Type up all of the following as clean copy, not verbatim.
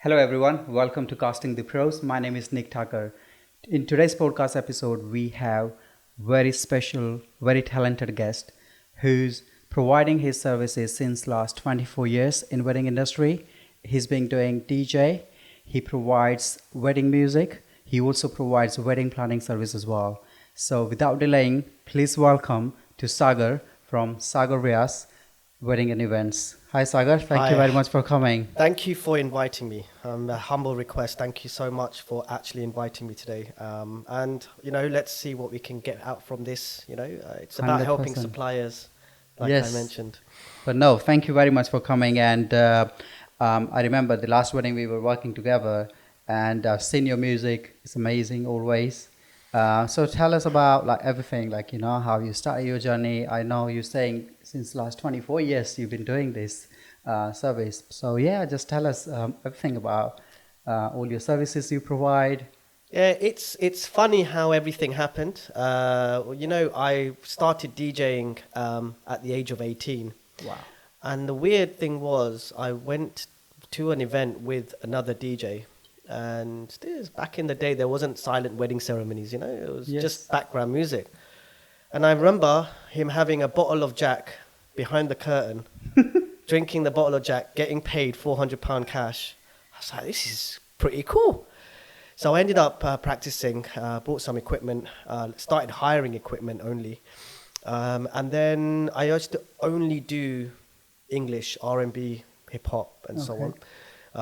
Hello everyone, welcome to Casting the Pros. My name is Nick Tucker. In today's podcast episode, we have very special, very talented guest who's providing his services since last 24 years in wedding industry. He's been doing DJ, he provides wedding music, he also provides wedding planning service as well. So without delaying, please welcome to Sagar from Sagar Vyas Wedding and Events. Hi Sagar, thank you very much for coming. Thank you for inviting me. A humble request. Thank you so much for actually inviting me today. And let's see what we can get out from this. It's about helping 100%. suppliers, like Yes. I mentioned. But no, thank you very much for coming. And I remember the last wedding we were working together, and I've seen your music. It's amazing always. So tell us about everything, how you started your journey. I know you're saying since last 24 years you've been doing this service. So yeah, just tell us everything about all your services you provide. Yeah, it's funny how everything happened. I started DJing at the age of 18. Wow. And the weird thing was I went to an event with another DJ. And this, back in the day, there wasn't silent wedding ceremonies, it was just background music. And I remember him having a bottle of Jack behind the curtain, drinking the bottle of Jack, getting paid £400 cash. I was like, this is pretty cool. So I ended up practicing, bought some equipment, started hiring equipment only. And then I used to only do English, R&B, hip hop, and so on.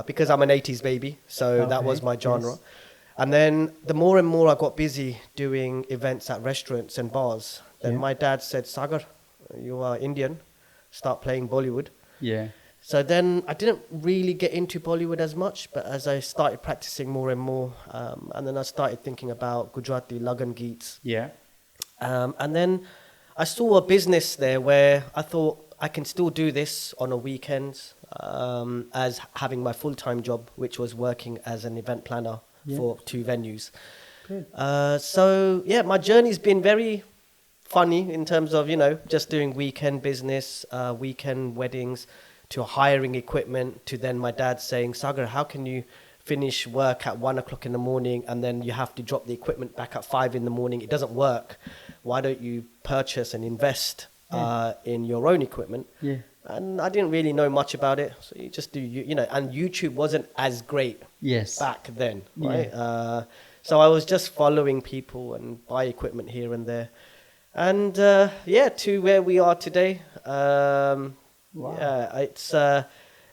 Because I'm an 80s baby, so that was my genre. Yes. And then the more and more I got busy doing events at restaurants and bars, then my dad said, Sagar, you are Indian, start playing Bollywood. Yeah. So then I didn't really get into Bollywood as much, but as I started practicing more and more, and then I started thinking about Gujarati Lagan Geets. Yeah. And then I saw a business there where I thought I can still do this on a weekend, as having my full-time job, which was working as an event planner for 2 venues. Good. My journey's been very funny in terms of, just doing weekend business, weekend weddings, to hiring equipment, to then my dad saying, Sagar, how can you finish work at 1 o'clock in the morning and then you have to drop the equipment back at 5 in the morning? It doesn't work. Why don't you purchase and invest in your own equipment? Yeah. And I didn't really know much about it. So you just do, and YouTube wasn't as great back then, right? Yeah. So I was just following people and buy equipment here and there. And to where we are today. Wow. Yeah,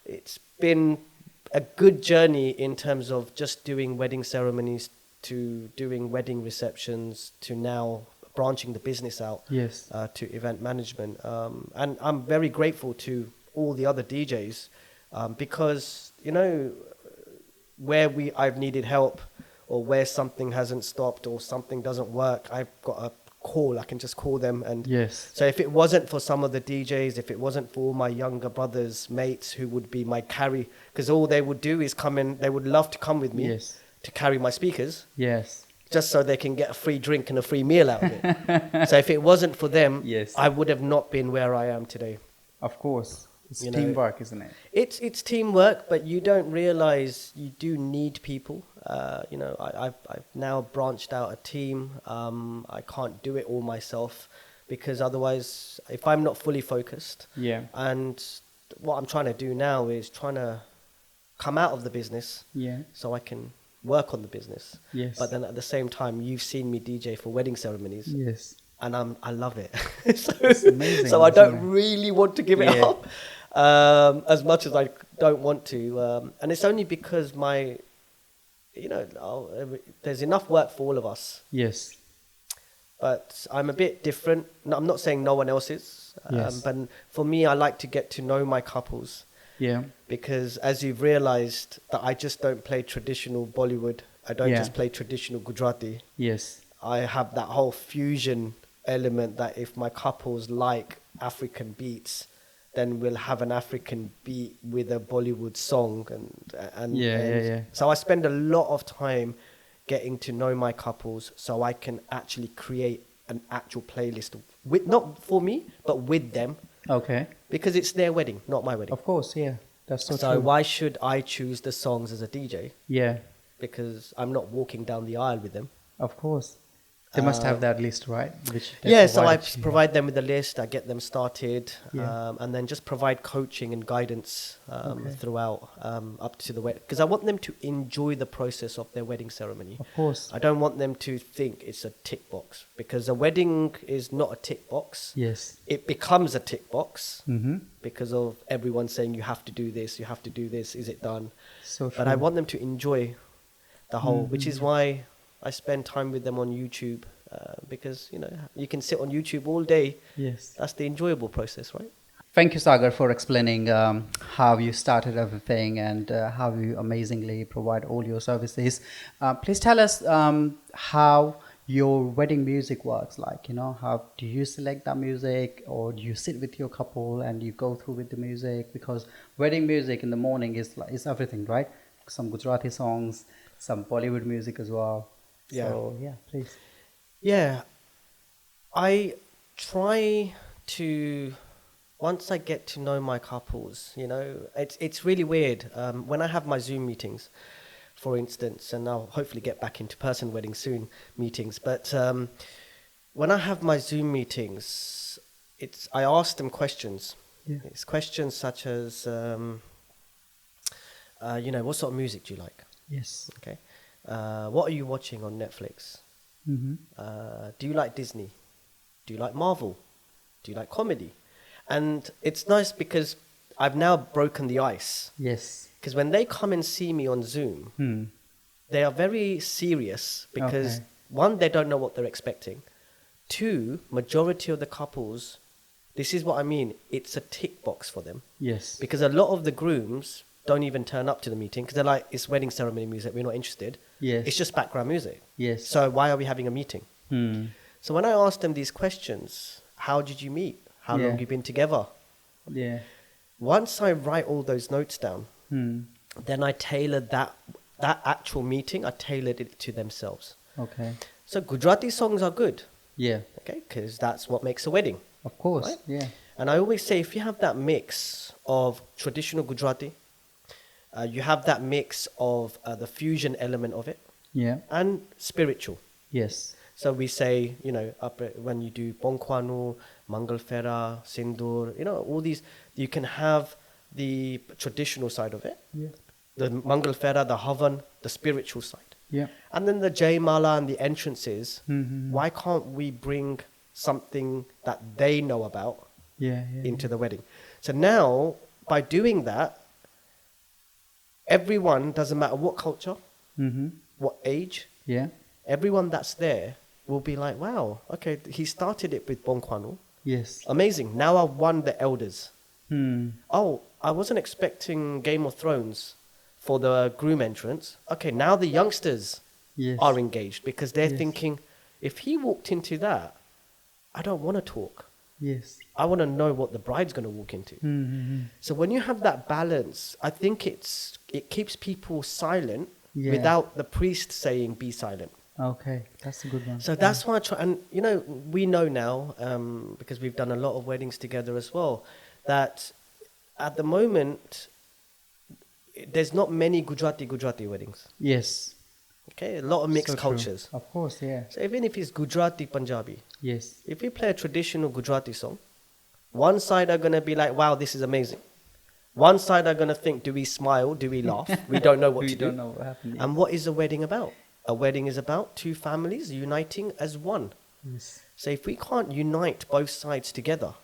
it's been a good journey in terms of just doing wedding ceremonies to doing wedding receptions to now branching the business out to event management. And I'm very grateful to all the other DJs because, where I've needed help or where something hasn't stopped or something doesn't work, I've got a call. I can just call them. And so if it wasn't for some of the DJs, if it wasn't for all my younger brothers, mates who would be my carry, because all they would do is come in, they would love to come with me to carry my speakers. Just so they can get a free drink and a free meal out of it. So if it wasn't for them, I would have not been where I am today. Of course. It's teamwork, isn't it? It's teamwork, but you don't realize you do need people. I've now branched out a team. I can't do it all myself because otherwise, if I'm not fully focused, and what I'm trying to do now is trying to come out of the business so I can work on the business. But then at the same time, you've seen me DJ for wedding ceremonies. And I love it. It's amazing. So I don't really want to give it up as much as I don't want to. And it's only because there's enough work for all of us. But I'm a bit different. No, I'm not saying no one else is. But for me, I like to get to know my couples. Because as you've realized that I just don't play traditional Bollywood. I don't just play traditional Gujarati. I have that whole fusion element that if my couples like African beats, then we'll have an African beat with a Bollywood song. And so I spend a lot of time getting to know my couples so I can actually create an actual playlist with, not for me, but with them. Okay. Because it's their wedding, not my wedding. Of course, yeah. That's so So true. why should I choose the songs as a DJ? Yeah, Because I'm not walking down the aisle with them. of course. They must have that list, right? Which they Yeah, so I provided to you. provide them with a list, I get them started, Yeah. and then just provide coaching and guidance Okay. throughout up to the wedding. Because I want them to enjoy the process of their wedding ceremony. Of course. I don't want them to think it's a tick box, because a wedding is not a tick box. Yes. It becomes a tick box Mm-hmm. because of everyone saying you have to do this, you have to do this, is it done? So true. But I want them to enjoy the whole, which is Mhm. why I spend time with them on YouTube, because you can sit on YouTube all day. Yes. That's the enjoyable process, right? Thank you, Sagar, for explaining how you started everything and how you amazingly provide all your services. Please tell us how your wedding music works. Like, how do you select that music, or do you sit with your couple and you go through with the music? Because wedding music in the morning is everything, right? Some Gujarati songs, some Bollywood music as well. Yeah. So, yeah, please. Yeah, I try to, once I get to know my couples, it's really weird. When I have my Zoom meetings, for instance, and I'll hopefully get back into person weddings soon, meetings, but when I have my Zoom meetings, I ask them questions. Yeah. It's questions such as, what sort of music do you like? Yes. Okay. What are you watching on Netflix? Mm-hmm. Do you like Disney? Do you like Marvel? Do you like comedy? And it's nice because I've now broken the ice. Yes. Because when they come and see me on Zoom, they are very serious because, Okay. one, they don't know what they're expecting. Two, majority of the couples, this is what I mean, it's a tick box for them. Yes. Because a lot of the grooms don't even turn up to the meeting because they're like, it's wedding ceremony music, we're not interested. Yes. It's just background music. Yes. So why are we having a meeting? Hmm. So when I ask them these questions, how did you meet? How long Yeah. you been together? Yeah. Once I write all those notes down, Hmm. then I tailor that actual meeting, I tailored it to themselves. Okay. So Gujarati songs are good, Yeah. okay, because that's what makes a wedding. Of course. Right? Yeah. And I always say, if you have that mix of traditional Gujarati, you have that mix of the fusion element of it, Yeah. and spiritual. Yes. So we say, when you do Bonkwanu, Mangalfera, Sindur, all these, you can have the traditional side of it, Yeah. the Mangalfera, the Havan, the spiritual side. Yeah. And then the Jaymala and the entrances, Mm-hmm. why can't we bring something that they know about Yeah. Yeah. into the wedding? So now, by doing that, everyone, doesn't matter what culture, Mm-hmm. what age, Yeah. everyone that's there will be like, wow, okay, he started it with Bonkwanu. Yes. Amazing. Now I've won the elders. Hmm. Oh, I wasn't expecting Game of Thrones for the groom entrance. Okay, now the youngsters Yes. are engaged because they're Yes. thinking, if he walked into that, I don't want to talk. Yes. I want to know what the bride's going to walk into. Mm-hmm. So when you have that balance, I think it keeps people silent Yeah. without the priest saying, be silent. Okay. That's a good one. So that's why I try, and we know now, because we've done a lot of weddings together as well, that at the moment, there's not many Gujarati weddings. Yes. Okay, a lot of mixed So true. cultures. Of course. Yeah. So even if it's Gujarati Punjabi, Yes. if we play a traditional Gujarati song, one side are going to be like, wow, this is amazing. One side are going to think, do we smile? Do we laugh? We don't know what We to do. don't know what happened. And what is a wedding about? A wedding is about two families uniting as one. Yes. So if we can't unite both sides together,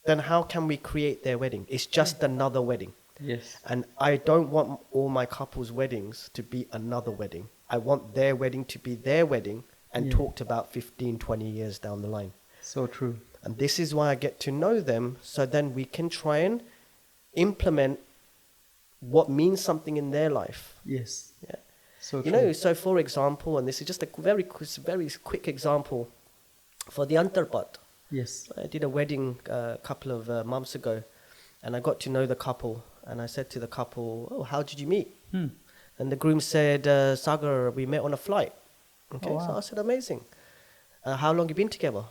then how can we create their wedding? It's just another wedding. Yes. And I don't want all my couples' weddings to be another wedding. I want their wedding to be their wedding and Yeah. talked about 15, 20 years down the line. So true. And this is why I get to know them, so then we can try and implement what means something in their life. Yes. Yeah. So You true. know, so for example, and this is just a very quick example, for the Antarpat, Yes. I did a wedding a couple of months ago, and I got to know the couple, and I said to the couple, oh, how did you meet? Hmm. And the groom said, Sagar, we met on a flight. Okay, Oh, wow. so I said, amazing. How long you been together?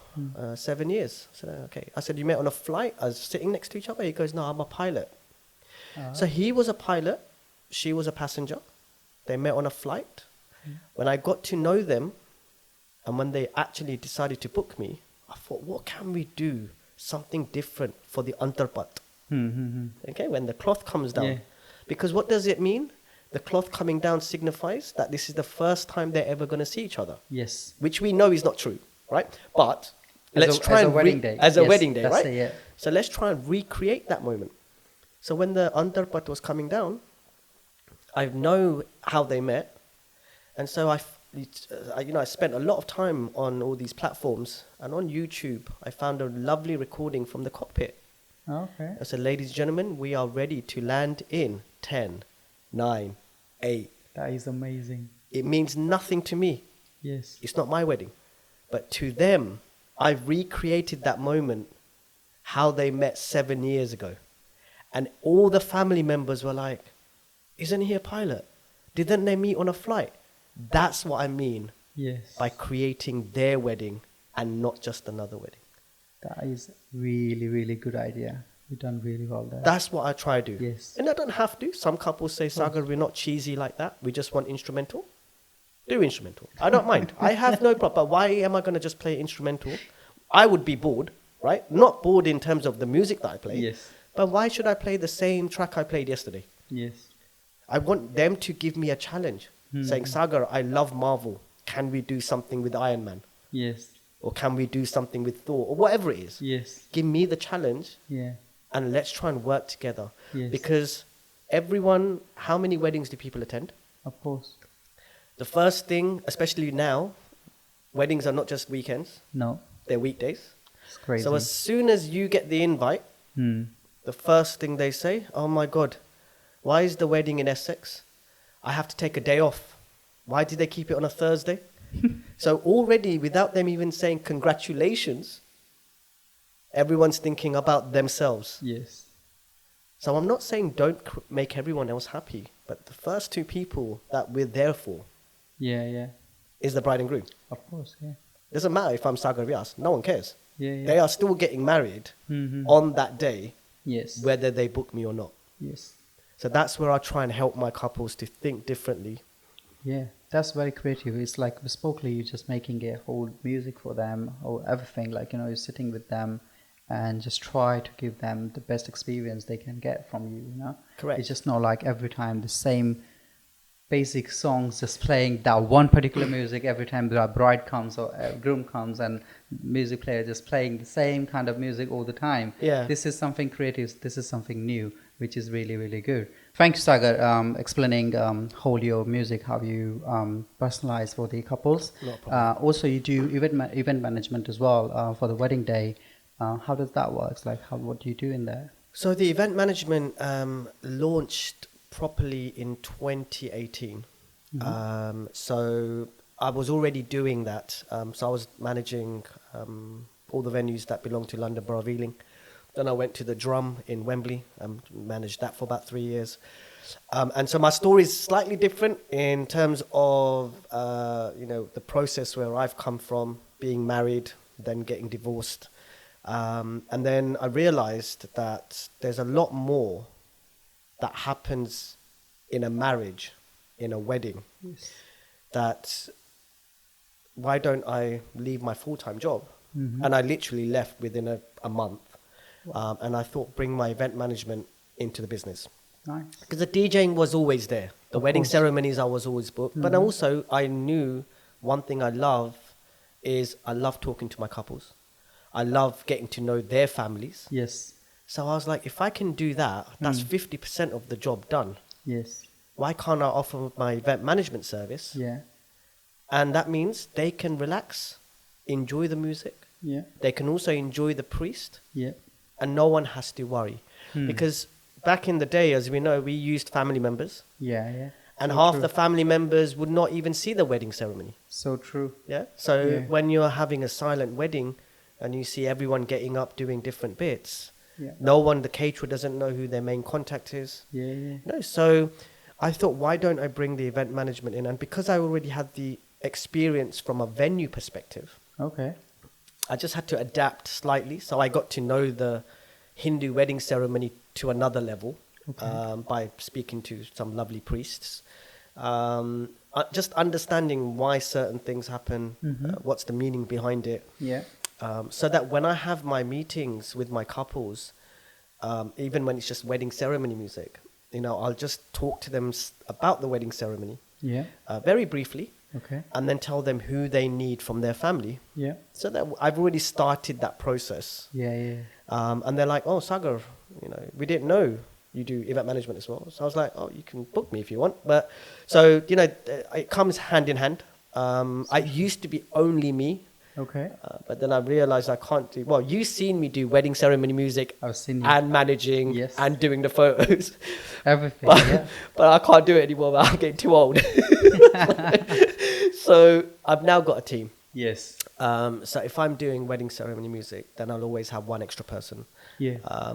7 years. I said, okay. I said, you met on a flight? I was sitting next to each other? He goes, no, I'm a pilot. So he was a pilot, she was a passenger. They met on a flight. When I got to know them, and when they actually decided to book me, I thought, what can we do? Something different for the antarpat. Okay, when the cloth comes down. Yeah. Because what does it mean? The cloth coming down signifies that this is the first time they're ever going to see each other. Yes. Which we know is not true, right? But As let's try as a and wedding day. as a Yes, wedding day, that's right? it, yeah. So let's try and recreate that moment. So when the antarpat was coming down, I know how they met, and so I spent a lot of time on all these platforms, and on YouTube I found a lovely recording from the cockpit. Okay. I said, ladies and gentlemen, we are ready to land in 10, 9, 8. That is amazing. It means nothing to me. Yes. It's not my wedding. But to them, I've recreated that moment, how they met 7 years ago. And all the family members were like, isn't he a pilot? Didn't they meet on a flight? That's what I mean Yes. by creating their wedding and not just another wedding. That is really, really good idea. You've done really well there. That's what I try to do. Yes. And I don't have to. Some couples say, Sagar, we're not cheesy like that. We just want instrumental. Do instrumental. I don't mind. I have no problem. But why am I going to just play instrumental? I would be bored, right? Not bored in terms of the music that I play. Yes. But why should I play the same track I played yesterday? Yes. I want them to give me a challenge. Saying, Sagar, I love Marvel. Can we do something with Iron Man? Yes. Or can we do something with Thor? Or whatever it is. Yes. Give me the challenge Yeah. and let's try and work together. Yes. Because everyone, how many weddings do people attend? Of course. The first thing, especially now, weddings are not just weekends, No. they're weekdays. It's crazy. So as soon as you get the invite, the first thing they say, oh my God, why is the wedding in Essex? I have to take a day off. Why did they keep it on a Thursday? So already, without them even saying congratulations, everyone's thinking about themselves. Yes. So I'm not saying don't make everyone else happy, but the first two people that we're there for Yeah, yeah. is the bride and groom. Of course, yeah. Doesn't matter if I'm Sagar Vyas, no one cares. Yeah, yeah. They are still getting married on that day, Yes. whether they book me or not. Yes. So that's where I try and help my couples to think differently. Yeah, that's very creative. It's like bespokely, you're just making a whole music for them or everything. Like, you're sitting with them and just try to give them the best experience they can get from you, Correct. It's just not like every time the same basic songs just playing that one particular music every time the bride comes or groom comes, and music player just playing the same kind of music all the time. Yeah. This is something creative. This is something new, which is really, really good. Thank you, Sagar, explaining whole your music, how you personalize for the couples. No problem. Also, you do event management as well for the wedding day. How does that work? Like, what do you do in there? So the event management launched properly in 2018. So I was already doing that. So I was managing all the venues that belong to London Borough of Ealing. Then I went to the Drum in Wembley and managed that for about 3 years. And so my story is slightly different in terms of, the process where I've come from, being married, then getting divorced. And then I realized that there's a lot more that happens in a marriage, in a wedding. Yes. That why don't I leave my full-time job? And I literally left within a month. And I thought, bring my event management into the business. Nice. Because the DJing was always there. The Of wedding course. ceremonies, I was always booked. But also, I knew one thing I love is I love talking to my couples. I love getting to know their families. Yes. So I was like, if I can do that, that's 50% of the job done. Yes. Why can't I offer my event management service? Yeah. And that means they can relax, enjoy the music. Yeah. They can also enjoy the priest. Yeah. And no one has to worry. Because back in the day, as we know, we used family members. Yeah. Yeah. And So half true. the family members would not even see the wedding ceremony. So true. Yeah. So Yeah. when you're having a silent wedding and you see everyone getting up doing different bits, Yeah. no one, the caterer doesn't know who their main contact is. Yeah. Yeah. No. So I thought, why don't I bring the event management in? And because I already had the experience from a venue perspective, Okay. I just had to adapt slightly. So I got to know the Hindu wedding ceremony to another level. by speaking to some lovely priests. Just understanding why certain things happen, what's the meaning behind it. Yeah. So that when I have my meetings with my couples, even when it's just wedding ceremony music, I'll just talk to them about the wedding ceremony. Yeah. Very briefly. Okay. And then tell them who they need from their family. Yeah. So that I've already started that process. Yeah. And they're like, oh, Sagar, we didn't know you do event management as well. So I was like, oh, you can book me if you want. But so, it comes hand in hand. I used to be only me. Okay. But then I realized I can't do, well, you've seen me do wedding ceremony music I've seen you. and managing Yes. and doing the photos. Everything. But I can't do it anymore. I'm getting too old. So I've now got a team. Yes. So if I'm doing wedding ceremony music, then I'll always have one extra person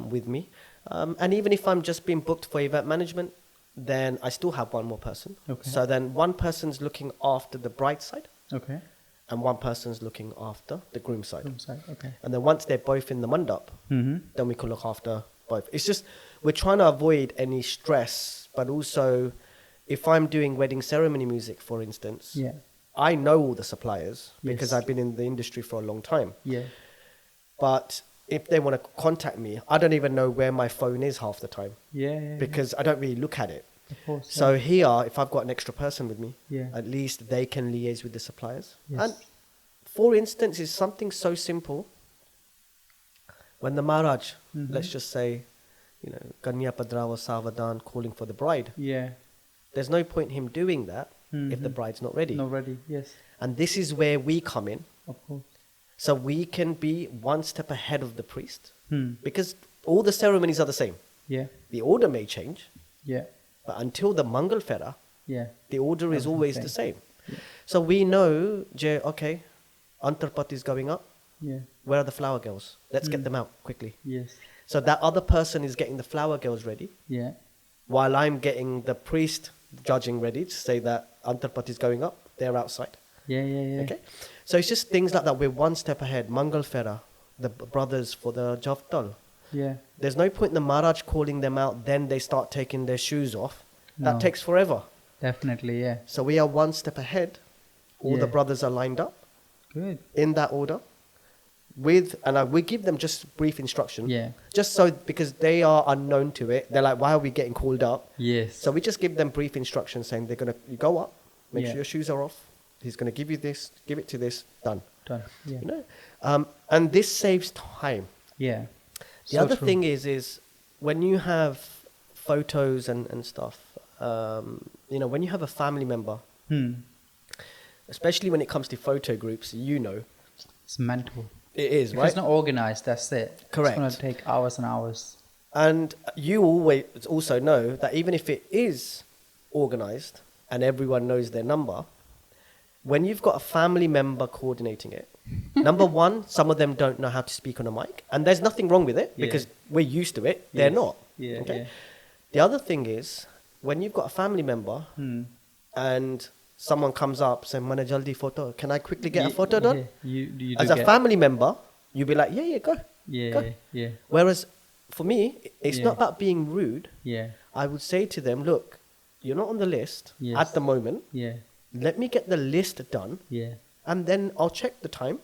with me. And even if I'm just being booked for event management, then I still have one more person. Okay. So then one person's looking after the bride side Okay. and one person's looking after the groom side. Okay. And then once they're both in the mandap, then we can look after both. It's just, we're trying to avoid any stress, but also if I'm doing wedding ceremony music, for instance, I know all the suppliers because I've been in the industry for a long time. Yeah. But if they want to contact me, I don't even know where my phone is half the time. Yeah. Because I don't really look at it. Of course. So here, if I've got an extra person with me, Yeah. at least they can liaise with the suppliers. Yes. And for instance, it's something so simple. When the Maharaj, let's just say, Kanya Padrava Savadan calling for the bride, Yeah. there's no point him doing that if the bride's not ready. Not ready. Yes. And this is where we come in. Of course. So we can be one step ahead of the priest Because because all the ceremonies are the same. Yeah. The order may change, Yeah. but until the Mangal Fera, Yeah. the order is always the same. Yeah. So we know, okay, Antarpat is going up. Yeah. Where are the flower girls? Let's get them out quickly. Yes. So that other person is getting the flower girls ready Yeah. while I'm getting the priest judging ready to say that Antarpat is going up. They're outside. Yeah. Okay. So it's just things like that. We're one step ahead. Mangal Fera, the brothers for the Javtal. Yeah. There's no point in the Maharaj calling them out, then they start taking their shoes off. No. That takes forever. Definitely. Yeah. So we are one step ahead. All the brothers are lined up Good. in that order. And we give them just brief instruction. Yeah. Just so, because they are unknown to it. They're like, why are we getting called up? Yes. So we just give them brief instructions saying you go up, make Yeah. sure your shoes are off. He's going to give you this, give it to this, done. Done. Yeah. And this saves time. Yeah. The other thing is when you have photos and stuff, when you have a family member, especially when it comes to photo groups, It's mental. it is, If right? it's not organized, that's it. Correct. It's going to take hours and hours. And you always also know that even if it is organized and everyone knows their number, when you've got a family member coordinating it, number one, some of them don't know how to speak on a mic. And there's nothing wrong with it because we're used to it. They're not. Yeah. Okay? Yeah. The other thing is, when you've got a family member and someone comes up saying, "Mana jaldi photo, can I quickly get a photo done?" You As a family member, you'll be like, yeah, go. Yeah. Whereas for me, it's not about being rude. Yeah. I would say to them, look, you're not on the list Yes. at the moment. Yeah. Let me get the list done Yeah. and then I'll check the time.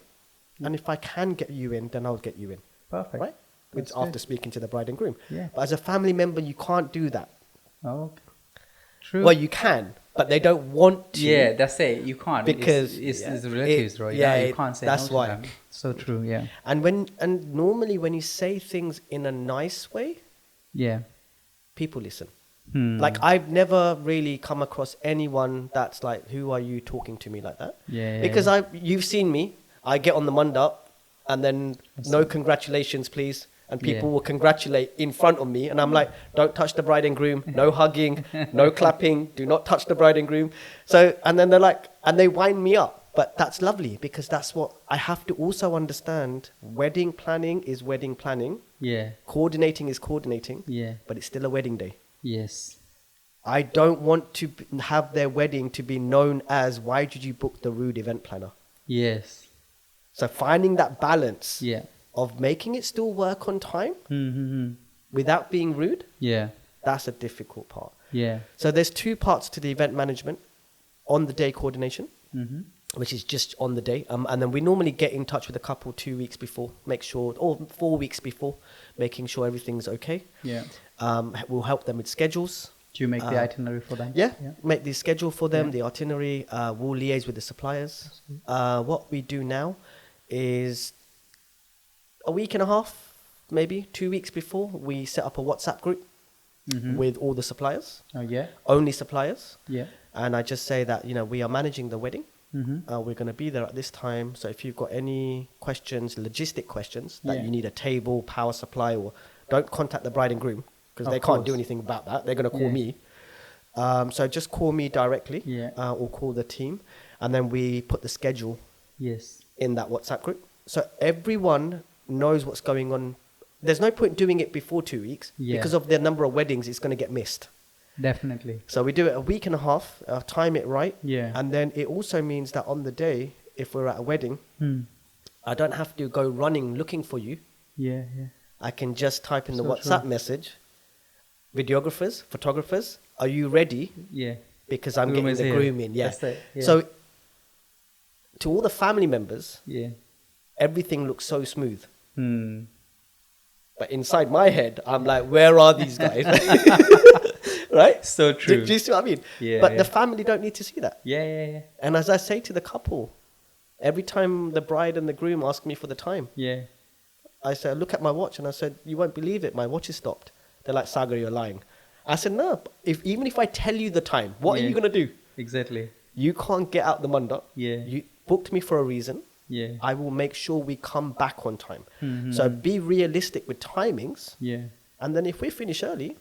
And if I can get you in, then I'll get you in. Perfect. Right? That's After good. speaking to the bride and groom. Yeah. But as a family member, you can't do that. Oh, okay. True. Well, you can, but they don't want to. Yeah, that's it. You can't Because it's relatives, right? yeah, You can't say that's no to why. them. So true. Yeah. And normally when you say things in a nice way, Yeah. people listen. Like I've never really come across anyone that's like, "Who are you talking to me like that?" Yeah. Because you've seen me. I get on the mandap, and then no congratulations, please. And people will congratulate in front of me, and I'm like, "Don't touch the bride and groom. No hugging, no clapping. Do not touch the bride and groom." So, and then they're like, and they wind me up. But that's lovely because that's what I have to also understand. Wedding planning is wedding planning. Yeah. Coordinating is coordinating. Yeah. But it's still a wedding day. Yes. I don't want to have their wedding to be known as, "Why did you book the rude event planner?" Yes. So finding that balance Yeah. of making it still work on time Mm-hmm. without being rude, Yeah. That's a difficult part. Yeah. So there's two parts to the event management: on the day coordination, Mm-hmm. which is just on the day, and then we normally get in touch with the couple 2 weeks before, make sure, or 4 weeks before, making sure everything's okay. Yeah. We'll help them with schedules. Do you make the itinerary for them? Yeah, make the schedule for them, Yeah. the itinerary. We'll liaise with the suppliers. What we do now is a week and a half, maybe 2 weeks before, we set up a WhatsApp group with all the suppliers, Oh, yeah. only suppliers. Yeah. And I just say that, we are managing the wedding. Mm-hmm. We're going to be there at this time. So if you've got any questions, logistic questions, that Yeah. you need a table, power supply, or don't contact the bride and groom because Of they can't do course. anything about that. They're going to call Yeah. me. So just call me directly Yeah. or call the team. And then we put the schedule Yes. in that WhatsApp group. So everyone knows what's going on. There's no point doing it before 2 weeks Yeah. because of the number of weddings, it's going to get missed. Definitely. So we do it a week and a half, time it right. Yeah. And then it also means that on the day, if we're at a wedding, Hmm. I don't have to go running looking for you. Yeah. Yeah. I can just type in the So WhatsApp true. message, videographers, photographers, are you ready? Yeah. Because I'm Groom getting is the here. groom in. Yeah. That's it, yeah. So to all the family members, Yeah. everything looks so smooth. Hmm. But inside my head, I'm like, where are these guys? Right? So true. Do you see what I mean? Yeah, But yeah. the family don't need to see that. Yeah. Yeah. Yeah. And as I say to the couple, every time the bride and the groom ask me for the time, Yeah. I said, look at my watch. And I said, you won't believe it. My watch is stopped. They're like, Sagar, you're lying. I said, no, even if I tell you the time, what are Yeah. you going to do? Exactly. You can't get out the manda. Yeah. You booked me for a reason. Yeah. I will make sure we come back on time. Mhm. So be realistic with timings. Yeah. And then if we finish early,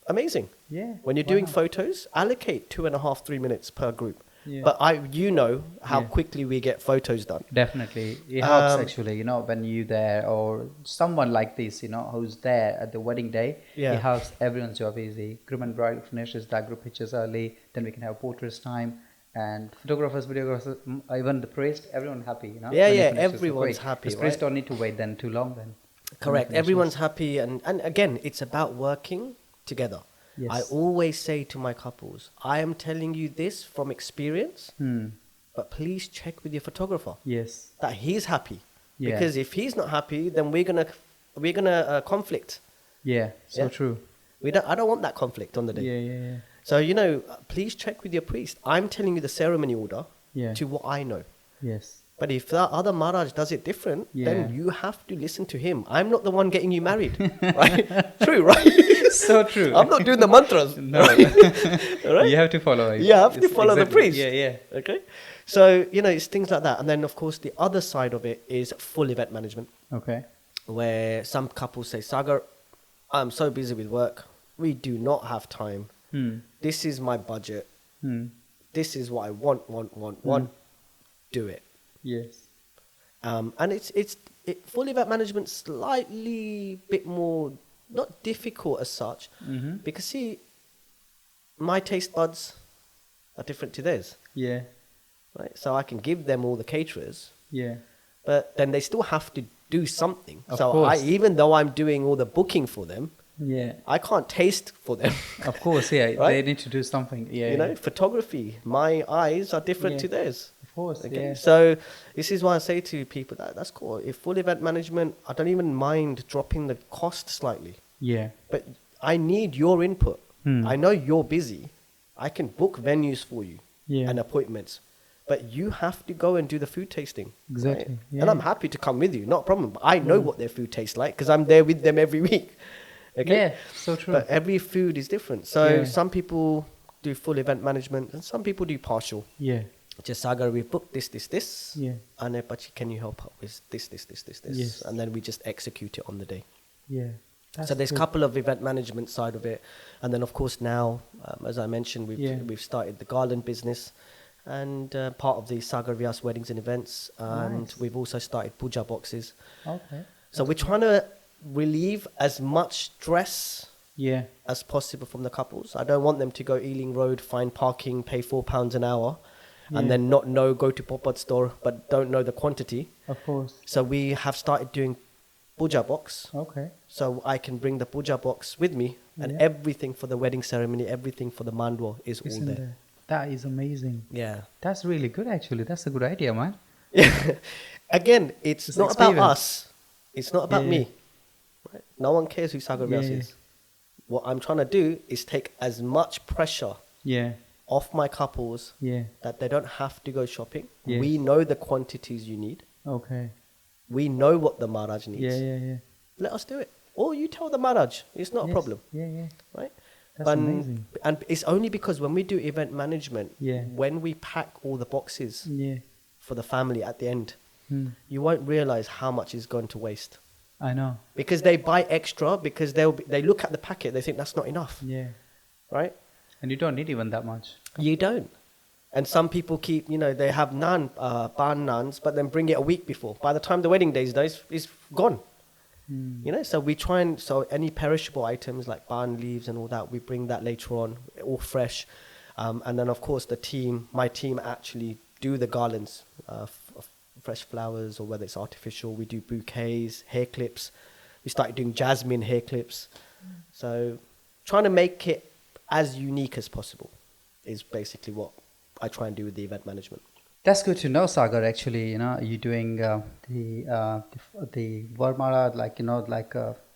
amazing. Yeah. When you're Why doing not? photos, allocate 2.5, 3 minutes per group. Yeah. But how Yeah. quickly we get photos done. Definitely. It helps Um, actually, when you there or someone like this, who's there at the wedding day, Yeah. it helps everyone's job easy. Groom and bride finishes that group pictures early, then we can have portraits time and photographers, videographers, even the priest, everyone happy, Yeah, when he yeah, finishes the everyone's priest. happy, The priest right? don't need to wait then too long then. Correct. When he Everyone's finishes. happy. And again, it's about working together. Yes. I always say to my couples, I am telling you this from experience, but please check with your photographer Yes. that he's happy. Yeah. Because if he's not happy, then we're gonna conflict. Yeah. So Yeah. true. I don't want that conflict on the day. Yeah. Yeah. Yeah. So please check with your priest. I'm telling you the ceremony order Yeah. to what I know. Yes. But if that other Maharaj does it different, Yeah. then you have to listen to him. I'm not the one getting you married. Right? True, right? So true. I'm not doing the mantras. No. Right? You have to follow it. You have to It's follow the exactly- priest. Yeah. Yeah. Okay? So, it's things like that. And then, of course, the other side of it is full event management, Okay. where some couples say, Sagar, I'm so busy with work. We do not have time. This is my budget. This is what I want. Do it. Yes. And it's full event management slightly bit more not difficult as such, because see, my taste buds are different to theirs, Yeah. right? So I can give them all the caterers, Yeah. but then they still have to do something. Of So course. even though I'm doing all the booking for them, Yeah. I can't taste for them. Of course, yeah. Right? They need to do something. Yeah. Photography, my eyes are different Yeah. to theirs. Of course, Okay. yeah. So this is why I say to people that's cool. If full event management, I don't even mind dropping the cost slightly, Yeah. but I need your input. I know you're busy. I can book venues for you Yeah. and appointments, but you have to go and do the food tasting. Exactly, right? yeah. And I'm happy to come with you, not a problem. But I know what their food tastes like because I'm there with them every week. Okay. Yeah, so true. But every food is different. So Yeah. some people do full event management and some people do partial. Yeah. Just Sagar, we booked this. Yeah. And then, but can you help out with this? Yes. And then we just execute it on the day. Yeah. So there's a couple of event management side of it. And then, of course, now, as I mentioned, we've started the garland business and part of the Sagar Vyas Weddings and Events. And Nice. we've also started Puja boxes. Okay. So we're trying to relieve as much stress Yeah. as possible from the couples. I don't want them to go Ealing Road, find parking, pay £4 an hour, Yeah. and then go to pop-up store, but don't know the quantity. Of course. So we have started doing Puja box. Okay. So I can bring the Puja box with me And Yeah. everything for the wedding ceremony, everything for the mandwa is all Isn't there. there? That is amazing. Yeah. That's really good, actually. That's a good idea, man. Again, it's Just not about experience. us. It's not about Yeah. me. Right? No one cares who Sagar Vyas Yeah. is. What I'm trying to do is take as much pressure Yeah. off my couples Yeah. that they don't have to go shopping. Yes. We know the quantities you need. Okay. We know what the Maharaj needs. Yeah, yeah, yeah. Let us do it. Or you tell the Maharaj. It's not a Yes. problem. Yeah, yeah. Right? That's amazing. And it's only because when we do event management, Yeah. when we pack all the boxes Yeah. for the family at the end, Hmm. you won't realize how much is going to waste. I know. Because they buy extra, because they look at the packet, they think that's not enough. Yeah. Right? And you don't need even that much. You don't. And some people keep, they have naan, ban naans, but then bring it a week before. By the time the wedding day is done, it's gone. So we try and, so any perishable items like ban leaves and all that, we bring that later on, all fresh. And then of course my team actually do the garlands, fresh flowers, or whether it's artificial, we do bouquets, hair clips. We started doing jasmine hair clips. So trying to make it as unique as possible is basically what I try and do with the event management. That's good to know, Sagar. Actually, you're doing the Varmala,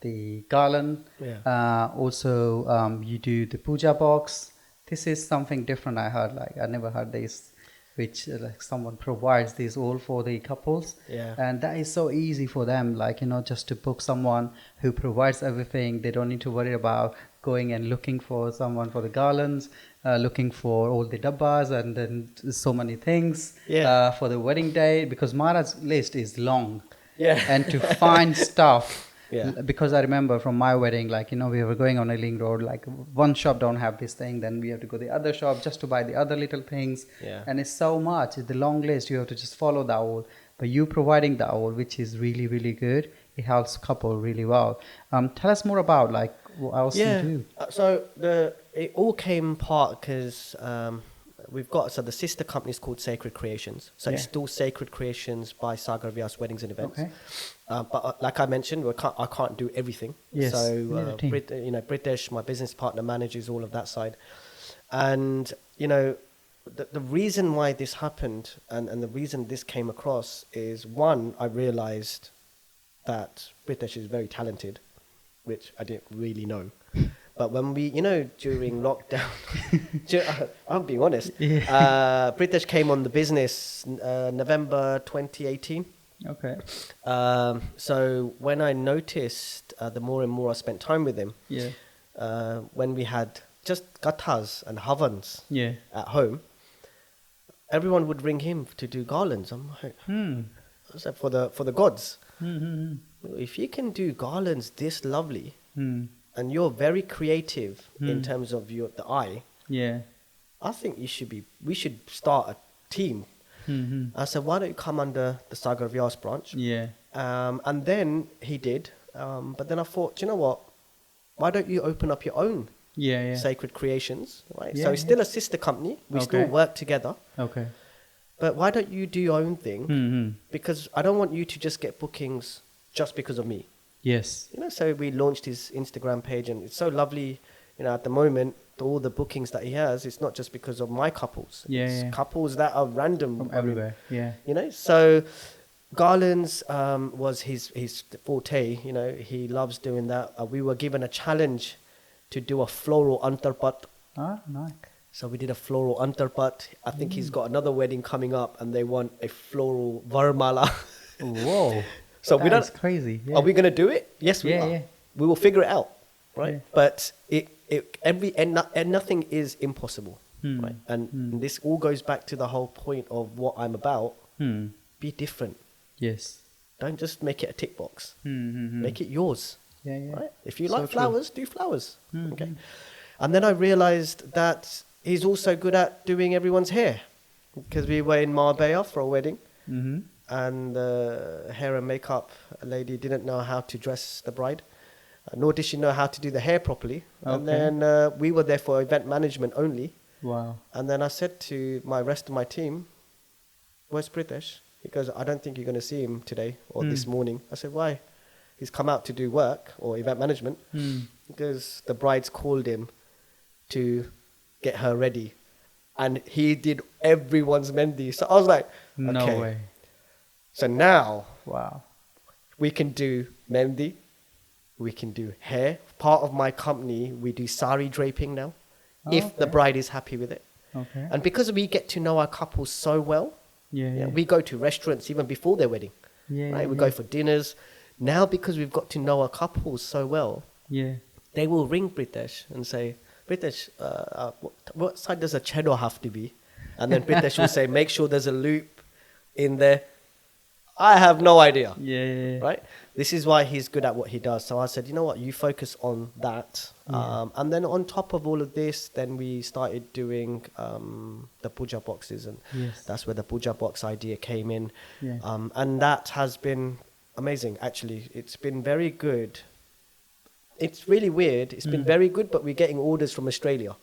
the garland. Yeah. Also, you do the puja box. This is something different. I heard. I never heard this, which someone provides this all for the couples. Yeah. And that is so easy for them. Just to book someone who provides everything. They don't need to worry about going and looking for someone for the garlands, looking for all the dabbas, and then so many things for the wedding day, because Maharaj's list is long. Yeah. And to find stuff, Yeah. because I remember from my wedding, we were going on a link road, one shop don't have this thing, then we have to go to the other shop just to buy the other little things. Yeah. And it's so much, it's the long list, you have to just follow that all. But you providing that all, which is really, really good, it helps couple really well. Tell us more about what else you do. So it all came apart because we've got, so the sister company is called Sacred Creations. So it's still Sacred Creations by Sagar Vyas Weddings and Events. Okay. But like I mentioned, I can't do everything. Yes, So you need a team. British, my business partner, manages all of that side. And the reason why this happened and the reason this came across is, one, I realized that British is very talented, which I didn't really know. But when we, during lockdown, I'm being honest, British came on the business November 2018. Okay. So when I noticed, the more and more I spent time with him, when we had just gathas and havans at home, everyone would ring him to do garlands. I'm like, I said, for the gods. If you can do garlands this lovely, and you're very creative in terms of the eye, I think we should start a team. I said, why don't you come under the Sagar Vyas branch? And then he did. But then I thought, you know what? Why don't you open up your own Sacred Creations? Right. So it's still a sister company. We still work together. Okay. But why don't you do your own thing? Because I don't want you to just get bookings just because of me. Yes. So we launched his Instagram page, and it's so lovely. At the moment, all the bookings that he has, it's not just because of my couples. It's couples that are random from everywhere. So garlands was his forte. He loves doing that. We were given a challenge to do a floral antarpat. Nice. So we did a floral antarpat. I think he's got another wedding coming up, and they want a floral varmala. Whoa. So that's crazy. Yeah. Are we going to do it? Yes, we are. Yeah. We will figure it out, right? Yeah. But nothing is impossible, right? And this all goes back to the whole point of what I'm about. Be different. Yes. Don't just make it a tick box. Make it yours. Right? If you like flowers, do flowers. Okay. And then I realized that he's also good at doing everyone's hair, because we were in Marbella for a wedding. And the hair and makeup lady didn't know how to dress the bride, nor did she know how to do the hair properly. And then we were there for event management only. Wow. And then I said to rest of my team, where's Pritesh? Because I don't think you're going to see him today or this morning. I said, why? He's come out to do work or event management. because the bride's called him to get her ready. And he did everyone's mehndi. So I was like, No okay. way. So now Wow. we can do mehndi. We can do hair. Part of my company, we do sari draping now. Oh, if the okay. bride is happy with it. Okay. And because we get to know our couples so well, Yeah. we go to restaurants even before their wedding. Yeah. Right? We go for dinners. Now, because we've got to know our couples so well, Yeah. they will ring Pritesh and say, Pritesh, what side does a cheddar have to be? And then Pritesh will say, make sure there's a loop in there. I have no idea. Yeah. Right? This is why he's good at what he does. So I said, you know what, you focus on that. Yeah. And then on top of all of this, then we started doing the Puja boxes. And Yes. that's where the Puja box idea came in. Yeah. And that has been amazing, actually. It's been very good. It's really weird. It's been very good, but we're getting orders from Australia.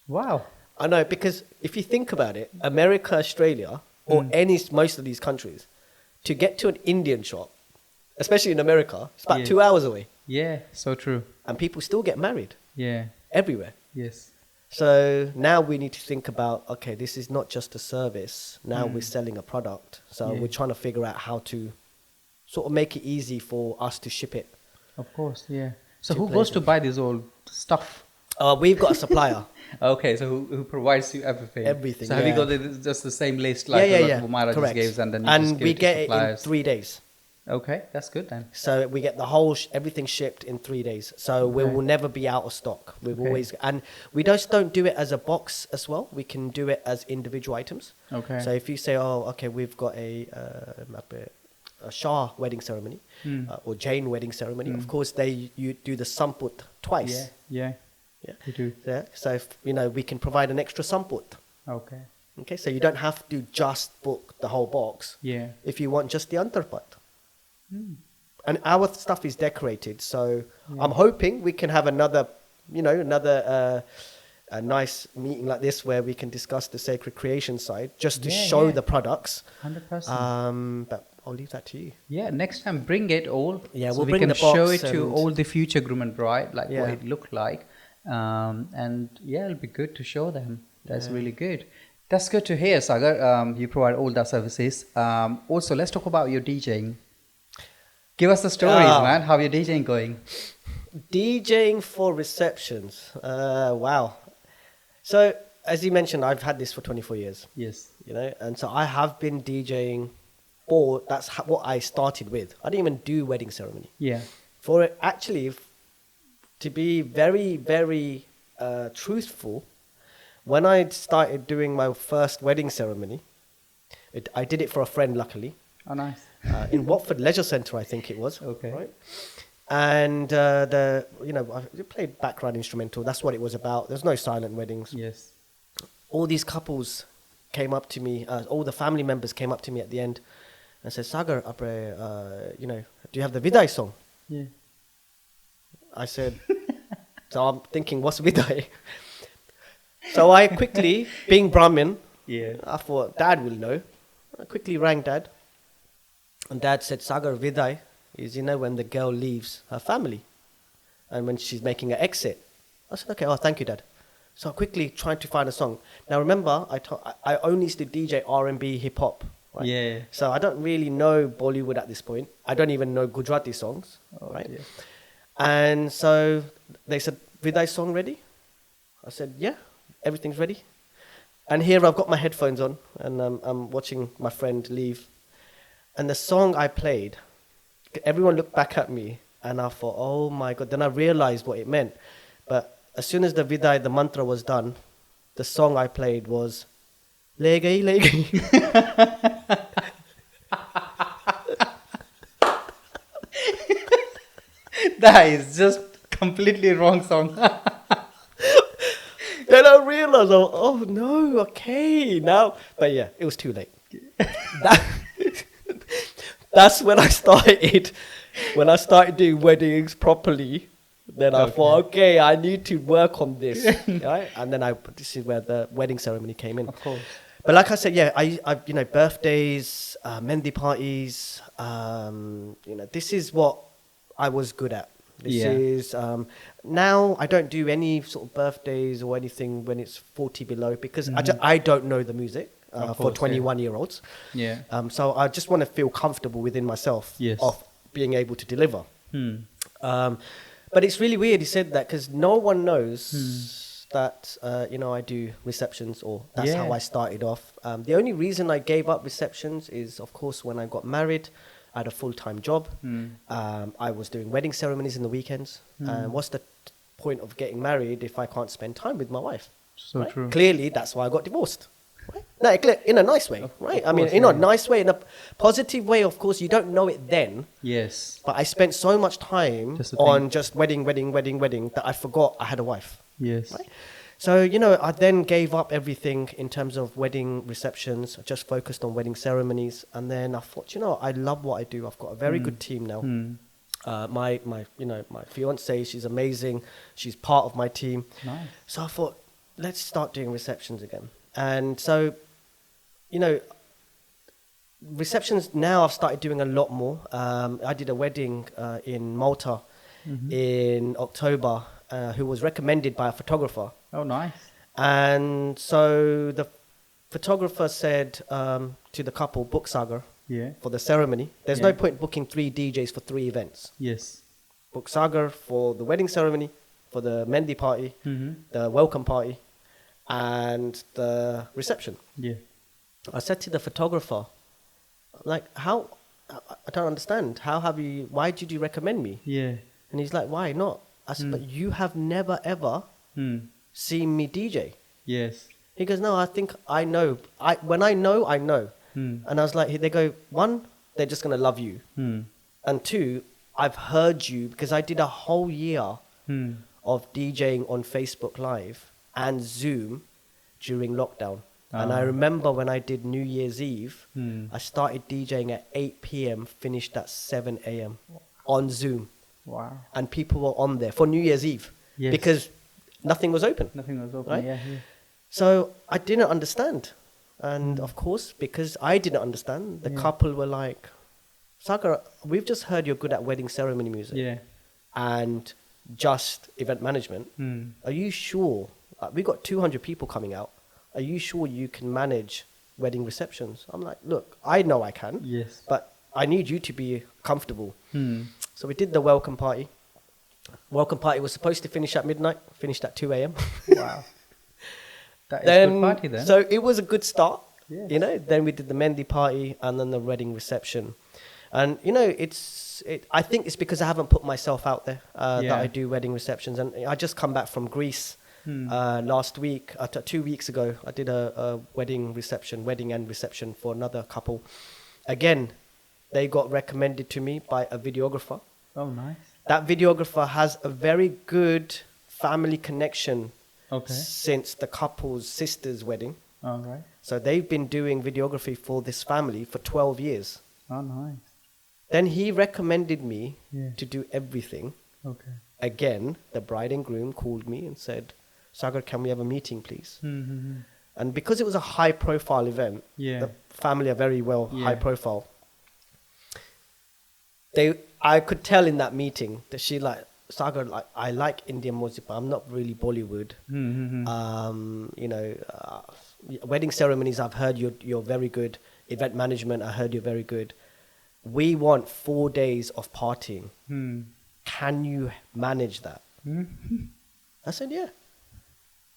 Wow. I know, because if you think about it, America, Australia, or most of these countries, to get to an Indian shop, especially in America, it's about Yeah. 2 hours away. Yeah. So true. And people still get married Yeah. everywhere. Yes. So now we need to think about, okay, this is not just a service. Now we're selling a product. So Yeah. we're trying to figure out how to sort of make it easy for us to ship it. Of course. Yeah. So To who goes places. to buy this old stuff? We've got a supplier. Okay, so who provides you everything? Everything, So have you yeah. got just the same list like what Umaira just Correct. gave, and then you just And give we it to get it in suppliers? 3 days. Okay, that's good then. So we get the whole everything shipped in 3 days. So we Okay. will never be out of stock. We've Okay. always, and we just don't do it as a box as well. We can do it as individual items. Okay. So if you say, oh, okay, we've got a Shah wedding ceremony or Jain wedding ceremony, of course you do the samput twice. Yeah. Yeah. You do. Yeah. So if, we can provide an extra samput. Okay. Okay, so you don't have to just book the whole box. Yeah. If you want just the antarpat. And our stuff is decorated, so I'm hoping we can have another a nice meeting like this where we can discuss the sacred creation side, just to show the products. 100%. But I'll leave that to you. Yeah, next time bring it all. Yeah, so we'll we bring can the box show it to and- all the future groom and bride, like Yeah. what it looked like. And yeah, it'll be good to show them. That's really good. That's good to hear, Sagar. You provide all the services. Also, let's talk about your DJing. Give us the stories, man. How your DJing going? DJing for receptions. Wow. So as you mentioned, I've had this for 24 years. Yes. And so I have been DJing that's what I started with. I didn't even do wedding ceremony. Yeah. For it, actually, to be very, very truthful, when I started doing my first wedding ceremony, I did it for a friend, luckily, Oh, nice. in Watford Leisure Centre, I think it was. Okay. Right? And I played background instrumental. That's what it was about. There's no silent weddings. Yes. All these couples came up to me. All the family members came up to me at the end and said, Sagar, do you have the Vidai song? Yeah. I said, so I'm thinking, what's Vidai? So I quickly, being Brahmin, Yeah. I thought Dad will know. I quickly rang Dad. And Dad said, Sagar, Vidai is, when the girl leaves her family and when she's making an exit. I said, okay, thank you, Dad. So I quickly tried to find a song. Now remember, I only used to DJ R&B, hip-hop. Right? Yeah. So I don't really know Bollywood at this point. I don't even know Gujarati songs. Right? Dear. And so they said, Vidai song ready? I said, yeah, everything's ready. And here I've got my headphones on and I'm watching my friend leave. And the song I played, everyone looked back at me and I thought, oh my God. Then I realized what it meant. But as soon as the Vidai, the mantra was done, the song I played was, Le Gai, Le Gai. That is just completely wrong song. Then I realized, oh no, okay, now. But yeah, it was too late. That's when I started doing weddings properly. Then I thought, okay, I need to work on this. Right? And then this is where the wedding ceremony came in. Of course. But like I said, yeah, I birthdays, mehndi parties, this is what I was good at. This is now I don't do any sort of birthdays or anything when it's 40 below because I don't know the music for 21-year-olds. Yeah. So I just want to feel comfortable within myself of being able to deliver. But it's really weird he said that because no one knows that, I do receptions or that's how I started off. The only reason I gave up receptions is, of course, when I got married, I had a full-time job. I was doing wedding ceremonies in the weekends. What's the point of getting married if I can't spend time with my wife? So true. Clearly, that's why I got divorced. Right? No, in a nice way, right? I mean, in a nice way, in a positive way, of course, you don't know it then. Yes. But I spent so much time on just wedding that I forgot I had a wife. Yes. Right? So, I then gave up everything in terms of wedding receptions. I just focused on wedding ceremonies. And then I thought, I love what I do. I've got a very good team now. My fiance, she's amazing. She's part of my team. Nice. So I thought, let's start doing receptions again. And so, receptions now I've started doing a lot more. I did a wedding in Malta in October, who was recommended by a photographer. Oh, nice. And so the photographer said to the couple, book Sagar for the ceremony. There's no point booking 3 DJs for 3 events. Yes. Book Sagar for the wedding ceremony, for the Mendi party, the welcome party, and the reception. Yeah. I said to the photographer, like, I don't understand. Why did you recommend me? Yeah. And he's like, why not? I said, but you have never ever seen me DJ. Yes. He goes, no, I think I know. When I know, I know. And I was like, they go, 1, they're just going to love you. And 2, I've heard you because I did a whole year of DJing on Facebook Live and Zoom during lockdown. And I remember when I did New Year's Eve, I started DJing at 8 p.m., finished at 7 a.m. on Zoom. Wow. And people were on there for New Year's Eve because nothing was open. Nothing was open, right? yeah. So I didn't understand. And of course, because I didn't understand, the couple were like, Sagar, we've just heard you're good at wedding ceremony music and just event management. Are you sure? We got 200 people coming out. Are you sure you can manage wedding receptions? I'm like, look, I know I can. Yes. But I need you to be comfortable. So we did the welcome party. Welcome party was supposed to finish at midnight, finished at 2 a.m. Wow. That is a good party then. So it was a good start. Yes. Then we did the Mendi party and then the wedding reception. And, I think it's because I haven't put myself out there that I do wedding receptions. And I just come back from Greece last week, 2 weeks ago. I did a wedding and reception for another couple. Again, they got recommended to me by a videographer. Oh, nice. That videographer has a very good family connection since the couple's sister's wedding. All right. So they've been doing videography for this family for 12 years. Oh, nice. Then he recommended me to do everything. Okay. Again, the bride and groom called me and said, Sagar, can we have a meeting, please? And because it was a high-profile event, the family are very high-profile. I could tell in that meeting that she Sagar, I like Indian music, but I'm not really Bollywood. Wedding ceremonies, I've heard you're very good. Event management, I heard you're very good. We want 4 days of partying. Can you manage that? I said, yeah.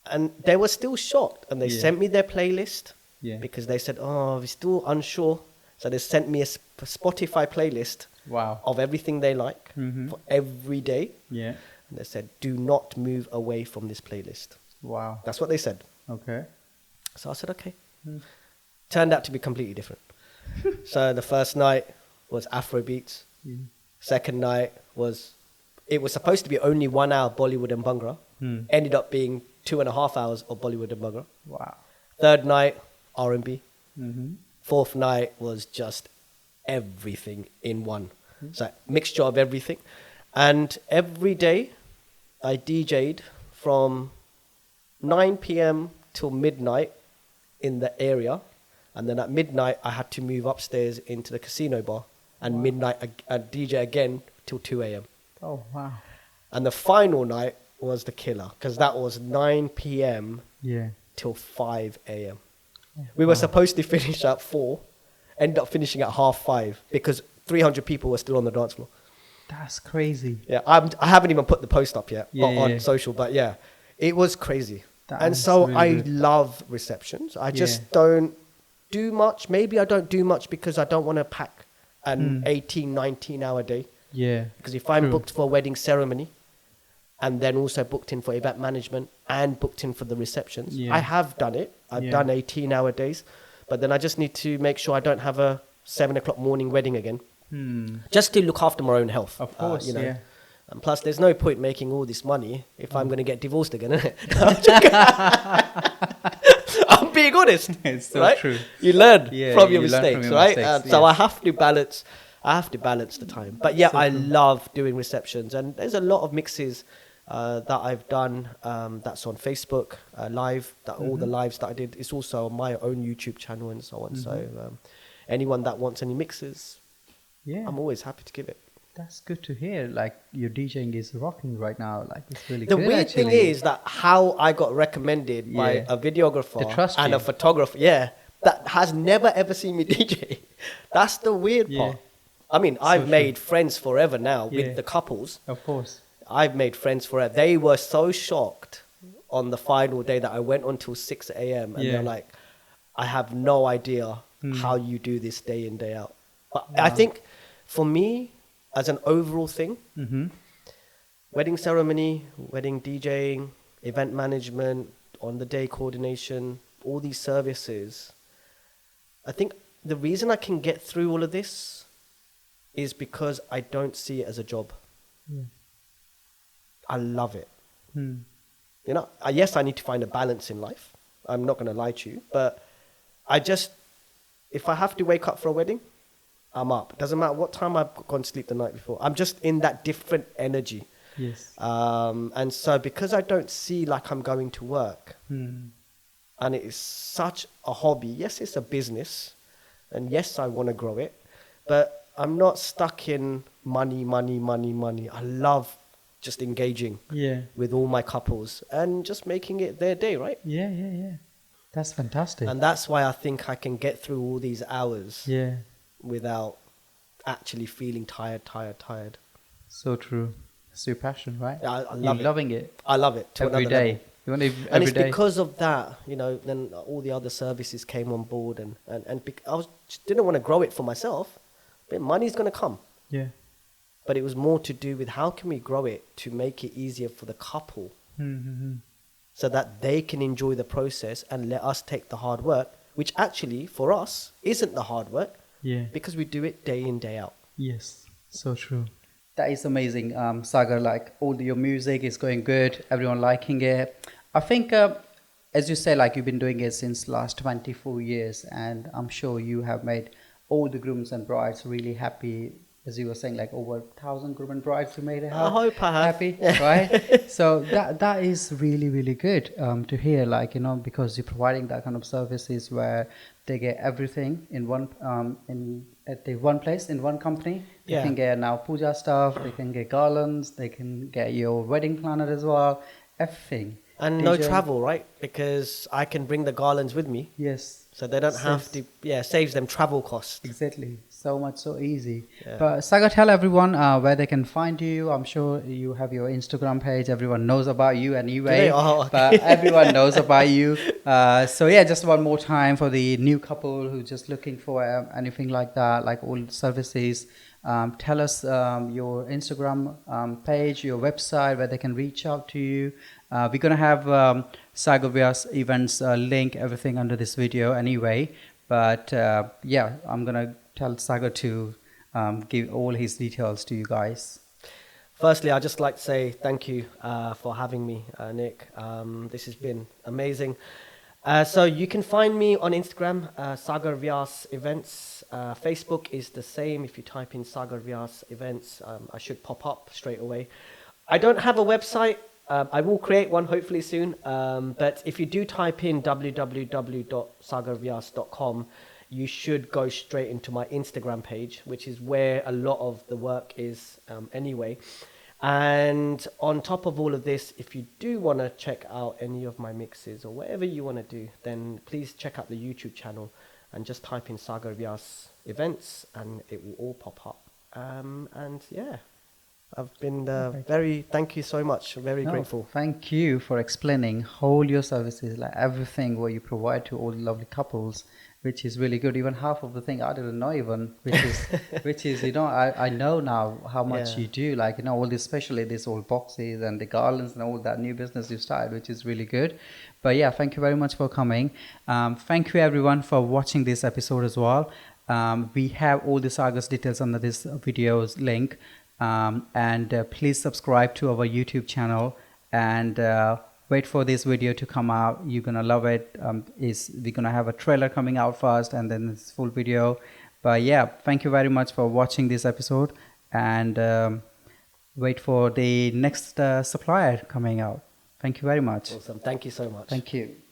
And they were still shocked. And they sent me their playlist because they said, we're still unsure. So they sent me a Spotify playlist of everything they like for every day. Yeah. And they said, do not move away from this playlist. Wow. That's what they said. Okay. So I said, okay. Turned out to be completely different. So the first night was Afro beats. Second night was supposed to be only 1 hour Bollywood and Bhangra. Ended up being 2.5 hours of Bollywood and Bhangra. Wow. Third night, R&B. Fourth night was just everything in one. So mixture of everything. And every day I DJ'd from 9 p.m. till midnight in the area. And then at midnight, I had to move upstairs into the casino bar. And midnight, I DJ again till 2 a.m. Oh, wow. And the final night was the killer, because that was 9 p.m. Yeah. till 5 a.m. We were supposed to finish at 4, ended up finishing at 4:30 because 300 people were still on the dance floor. That's crazy. Yeah, I haven't even put the post up yet on yeah. social, but yeah, it was crazy. That and is so really I good. love receptions. I just Yeah. don't do much. Maybe I don't do much because I don't want to pack an 18, 19-hour day. Yeah. Because if I'm True. booked for a wedding ceremony and then also booked in for event management and booked in for the receptions, Yeah. I have done it. I've Yeah. done 18-hour days, but then I just need to make sure I don't have a 7 o'clock morning wedding again, just to look after my own health. Of course, yeah. And plus, there's no point making all this money if I'm going to get divorced again, isn't it? I'm being honest. It's so right? true. You learn Yeah, from your you learn from mistakes, your right? mistakes, So I yes. have to balance. I have to balance the time. But yeah, So I true. love doing receptions, and there's a lot of mixes that I've done. That's on Facebook live. That all the lives that I did. It's also on my own YouTube channel and so on. So anyone that wants any mixes, Yeah. I'm always happy to give it. That's good to hear. Like your DJing is rocking right now. Like it's really The good. weird thing actually. is that how I got recommended by Yeah. a videographer They trust and you. a photographer, that has never ever seen me DJ. That's the weird Yeah. part. I mean, I've true. made friends forever now Yeah. with the couples. Of course. I've made friends forever. They were so shocked on the final day that I went on till 6 a.m. and Yeah. they're like, I have no idea how you do this day in, day out. But I think for me, as an overall thing, wedding ceremony, wedding DJing, event management, on the day coordination, all these services, I think the reason I can get through all of this is because I don't see it as a job. Yeah. I love it. Hmm. You know, yes, I need to find a balance in life. I'm not going to lie to you, but if I have to wake up for a wedding, I'm up. It doesn't matter what time I've gone to sleep the night before. I'm just in that different energy. Yes. And so because I don't see like I'm going to work, and it is such a hobby, yes, it's a business, and yes, I want to grow it, but I'm not stuck in money. I love just engaging Yeah. with all my couples and just making it their day, right? Yeah. That's fantastic. And that's why I think I can get through all these hours Yeah. without actually feeling tired. So true. It's your passion, right? I You're love it. loving it. I love it to Every another day. level. You want to And every it's day. because of that, then all the other services came on board, and just didn't want to grow it for myself, but money's going to come. Yeah. But it was more to do with how can we grow it to make it easier for the couple, so that they can enjoy the process and let us take the hard work, which actually for us isn't the hard work, Yeah. because we do it day in, day out. Yes. So true. That is amazing, Sagar. Like all your music is going good. Everyone liking it. I think, as you say, like you've been doing it since last 24 years, and I'm sure you have made all the grooms and brides really happy. As you were saying, like over 1,000 groom and brides you made it I hope I have. happy, right? So that is really good to hear. Like because you're providing that kind of services where they get everything in one at the one place in one company. They Yeah. can get now Puja stuff. They can get garlands. They can get your wedding planner as well. Everything. And no DJ. travel, right? Because I can bring the garlands with me, Yes. so they don't have to. Yeah, saves them travel costs. Exactly. So much, so easy. Yeah. But Sagar, tell everyone where they can find you. I'm sure you have your Instagram page. Everyone knows about you anyway. they? Oh, okay. But everyone knows about you. So yeah, just one more time for the new couple who's just looking for anything like that, like all services. Tell us your Instagram page, your website, where they can reach out to you. We're going to have Sagar Vyas Events link, everything under this video anyway. But yeah, I'm going to tell Sagar to give all his details to you guys. Firstly, I'd just like to say thank you for having me, Nick. This has been amazing. So you can find me on Instagram, Sagar Vyas Events. Facebook is the same. If you type in Sagar Vyas Events, I should pop up straight away. I don't have a website. I will create one hopefully soon. But if you do type in www.sagarvyas.com, you should go straight into my Instagram page, which is where a lot of the work is anyway. And on top of all of this, if you do want to check out any of my mixes or whatever you want to do, then please check out the YouTube channel and just type in Sagar Vyas Events and it will all pop up. And yeah, I've been thank you so much. Very grateful. Thank you for explaining all your services, like everything what you provide to all the lovely couples, which is really good. Even half of the thing I didn't know even, which is, I know now how much you do, like, all this, especially these old boxes and the garlands and all that new business you started, which is really good. But yeah, thank you very much for coming. Thank you everyone for watching this episode as well. We have all the Sagar's details under this video's link. And please subscribe to our YouTube channel and wait for this video to come out. You're gonna love it. We're gonna have a trailer coming out first and then this full video. But yeah, thank you very much for watching this episode and wait for the next supplier coming out. Thank you very much. Awesome. Thank you so much. Thank you.